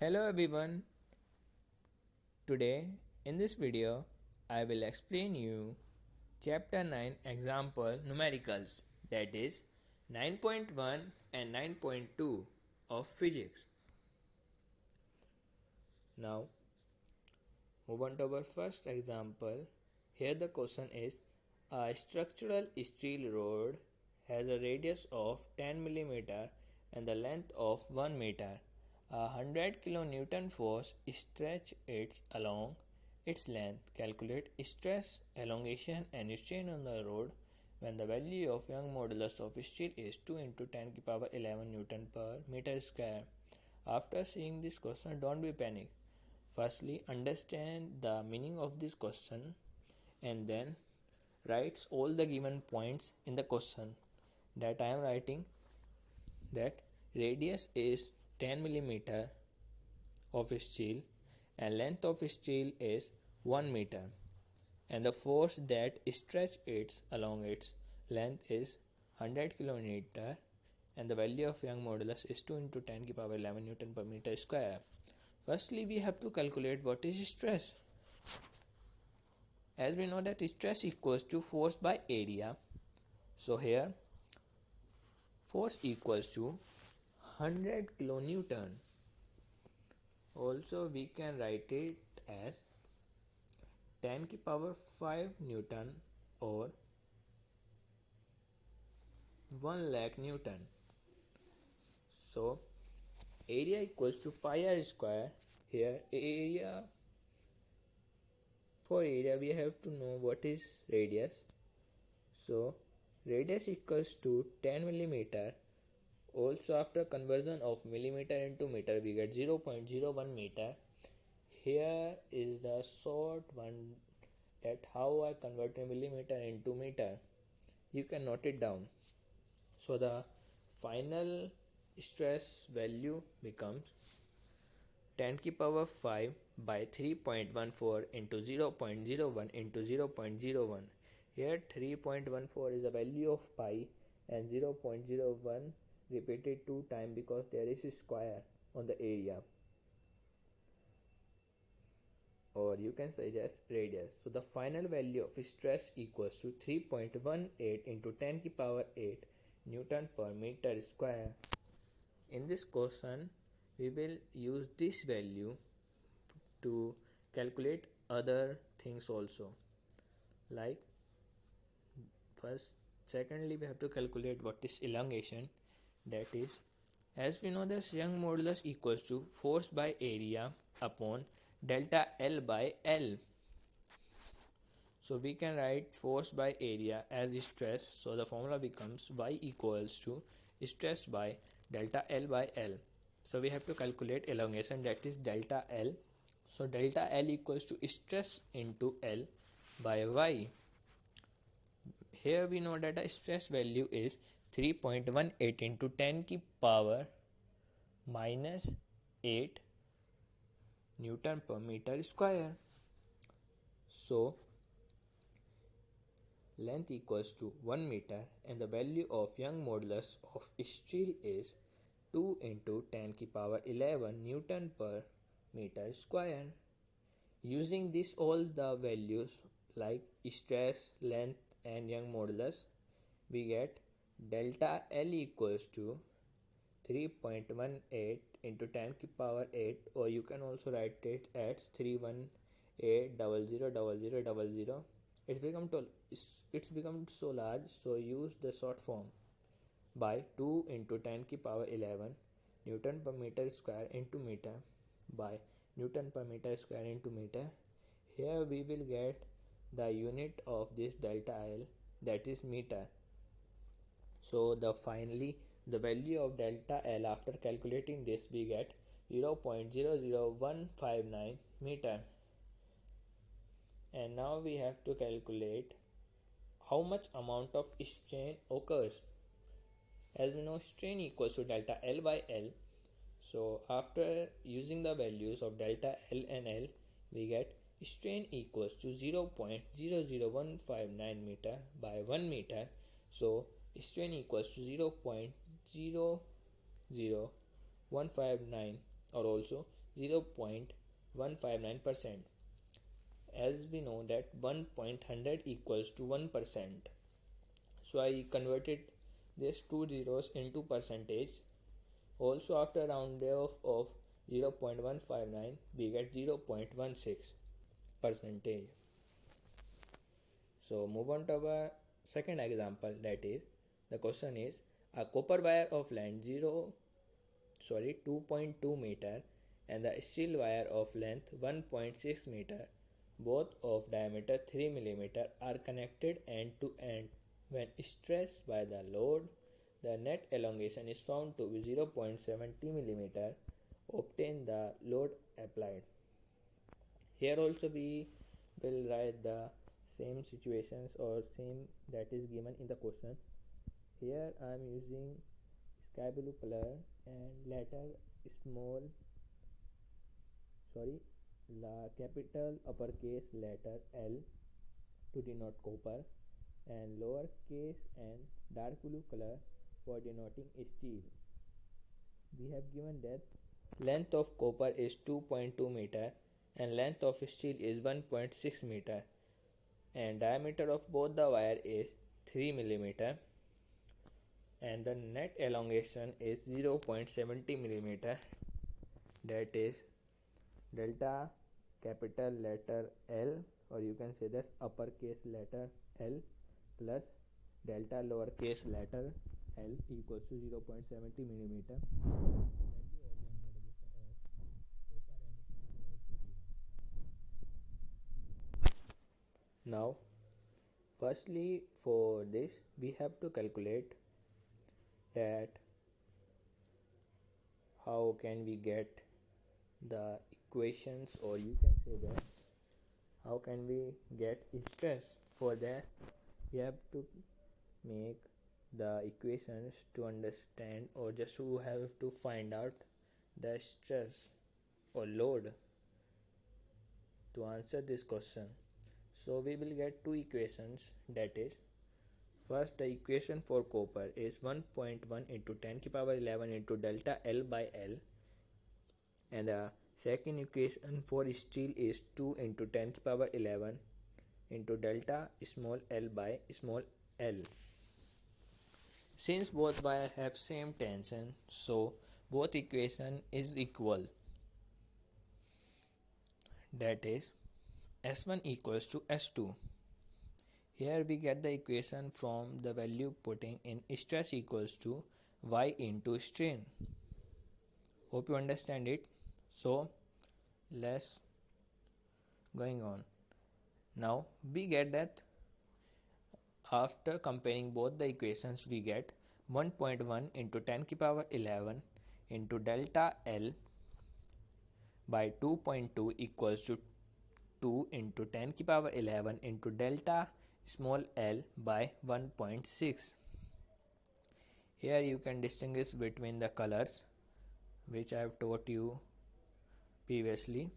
Hello everyone. Today in this video I will explain you chapter 9 example numericals, that is 9.1 and 9.2 of physics. Now move on to our first example. Here the question is, a structural steel rod has a radius of 10 mm and the length of 1 meter. A 100 kN force stretch it along its length. Calculate stress, elongation and strain on the rod when the value of Young modulus of steel is 2 into 10 to the power 11 Newton per meter square. After seeing this question, don't be panic. Firstly, understand the meaning of this question and then writes all the given points in the question. That I am writing that radius is 10 mm of steel and length of steel is 1 meter and the force that stretch it along its length is 100 kN and the value of Young modulus is 2 into 10 to the power 11 Newton per meter square. Firstly, we have to calculate what is stress. As we know that stress equals to force by area. So here force equals to 100 kilonewton. Also we can write it as 10 to the power 5 Newton or 1 lakh Newton. So area equals to pi r square. Here for area we have to know what is radius. So radius equals to 10 millimeter. Also after conversion of millimeter into meter we get 0.01 meter. Here is the short one, that how I convert a millimeter into meter. You can note it down. So the final stress value becomes 10 to the power 5 by 3.14 into 0.01 into 0.01. Here 3.14 is the value of pi and 0.01 repeated 2 times because there is a square on the area, or you can suggest radius. So the final value of stress equals to 3.18 into 10 to the power 8 Newton per meter square. In this question we will use this value to calculate other things also, like secondly we have to calculate what is elongation. That is, as we know, this Young modulus equals to force by area upon delta L by L. So we can write force by area as stress. So the formula becomes Y equals to stress by delta L by L. So we have to calculate elongation, that is delta L. So delta L equals to stress into L by Y. Here we know that the stress value is 3.18 into 10 to the power minus 8 Newton per meter square. So length equals to 1 meter and the value of Young modulus of steel is 2 into 10 to the power 11 Newton per meter square. Using this all the values like stress, length and Young modulus, we get delta L equals to 3.18 into 10 to the power 8, or you can also write it as 318000000. It's become so large, so use the short form by 2 into 10 to the power 11 Newton per meter square into meter by Newton per meter square into meter. Here we will get the unit of this delta L, that is meter. So finally the value of delta L after calculating this we get 0.00159 meter. And now we have to calculate how much amount of strain occurs. As we know, strain equals to delta L by L. So after using the values of delta L and L, we get strain equals to 0.00159 meter by 1 meter. So strain equals to 0.00159 or also 0.159%. As we know that 1.100 equals to 1%. So I converted these two zeros into percentage. Also after round off of 0.159 we get 0.16 percentage. So move on to our second example, that is the question is a copper wire of length 2.2 meter and the steel wire of length 1.6 meter, both of diameter 3 millimeter, are connected end to end. When stressed by the load, the net elongation is found to be 0.70 millimeter. Obtain the load applied. Here also we will write the same situations or same that is given in the question. Here I am using sky blue color and letter small la capital uppercase letter L to denote copper and lowercase and dark blue color for denoting steel. We have given that length of copper is 2.2 meter and length of steel is 1.6 meter and diameter of both the wire is 3 millimeter and the net elongation is 0.70 millimeter, that is delta capital letter L, or you can say that uppercase letter L plus delta lowercase letter L equals to 0.70 millimeter. Now firstly for this we have to calculate that how can we get the equations, or you can say that how can we get stress. For that we have to make the equations to understand, or just to have to find out the stress or load to answer this question. So we will get two equations, that is first the equation for copper is 1.1 into 10 to the power 11 into delta L by L, and the second equation for steel is 2 into 10 to the power 11 into delta small l by small l. Since both wires have same tension, so both equation is equal, that is S1 equals to S2. Here we get the equation from the value putting in stress equals to Y into strain. Hope you understand it. So let's going on. Now we get that after comparing both the equations we get 1.1 into 10 to the power 11 into delta L by 2.2 equals to 2 into 10 to the power 11 into delta small l by 1.6. Here you can distinguish between the colors which I have taught you previously,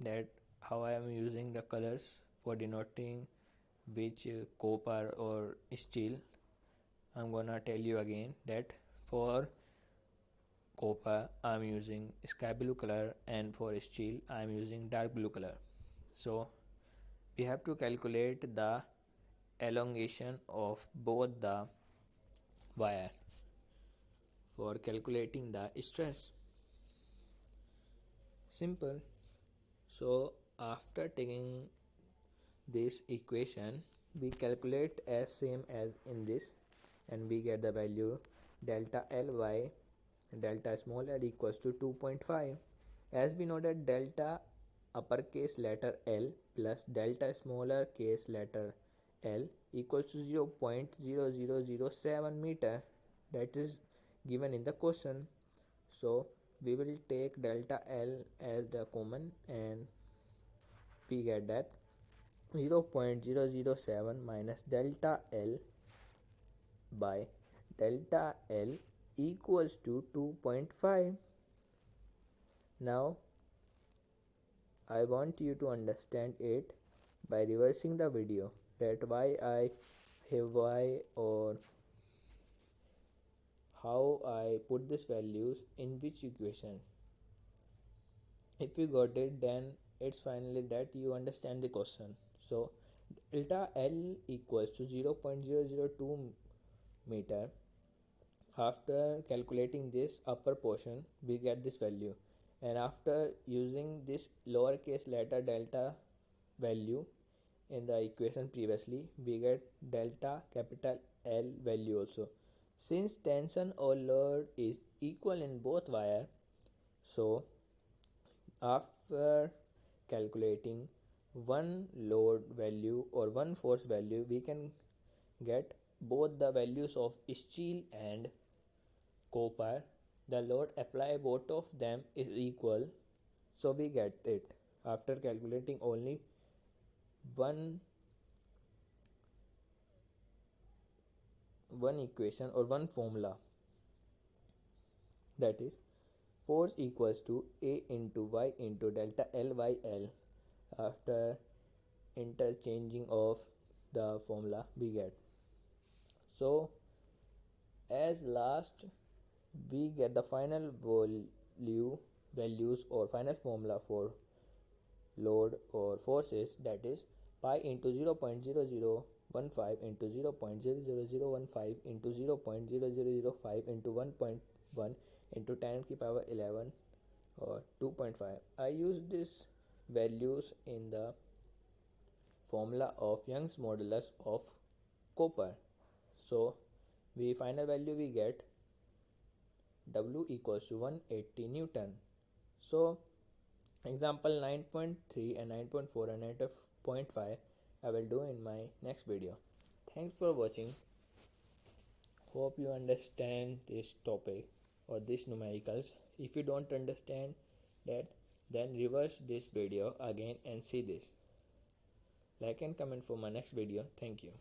that how I am using the colors for denoting which copper or steel. I'm gonna tell you again that for copper I am using sky blue color and for steel I am using dark blue color. So we have to calculate the elongation of both the wire for calculating the stress. Simple. So after taking this equation we calculate as same as in this and we get the value delta L by delta small l equals to 2.5. As we know that delta uppercase letter L plus delta smaller case letter L equals to 0.0007 meter, that is given in the question. So we will take delta L as the common and we get that 0.007 minus delta L by delta L equals to 2.5. Now I want you to understand it by reversing the video, that why I have why or how I put these values in which equation. If you got it, then it's finally that you understand the question. So delta L equals to 0.002 meter. After calculating this upper portion, we get this value, and after using this lowercase letter delta value in the equation previously, we get delta capital L value also. Since tension or load is equal in both wire, so after calculating one load value or one force value, we can get both the values of steel and copper. The load applied both of them is equal, so we get it after calculating only one equation or one formula, that is force equals to A into Y into delta L by L. After interchanging of the formula, we get, so as last we get the final value values or final formula for load or forces, that is pi into 0.0015 into 0.00015 into 0.0005 into 1.1 into 10 to the power 11 or 2.5. I use these values in the formula of Young's modulus of copper. So the final value we get W equals to 180 Newton. So example 9.3 and 9.4 and 9.5 I will do in my next video. Thanks for watching. Hope you understand this topic or this numericals. If you don't understand that, then reverse this video again and see this. Like and comment for my next video. Thank you.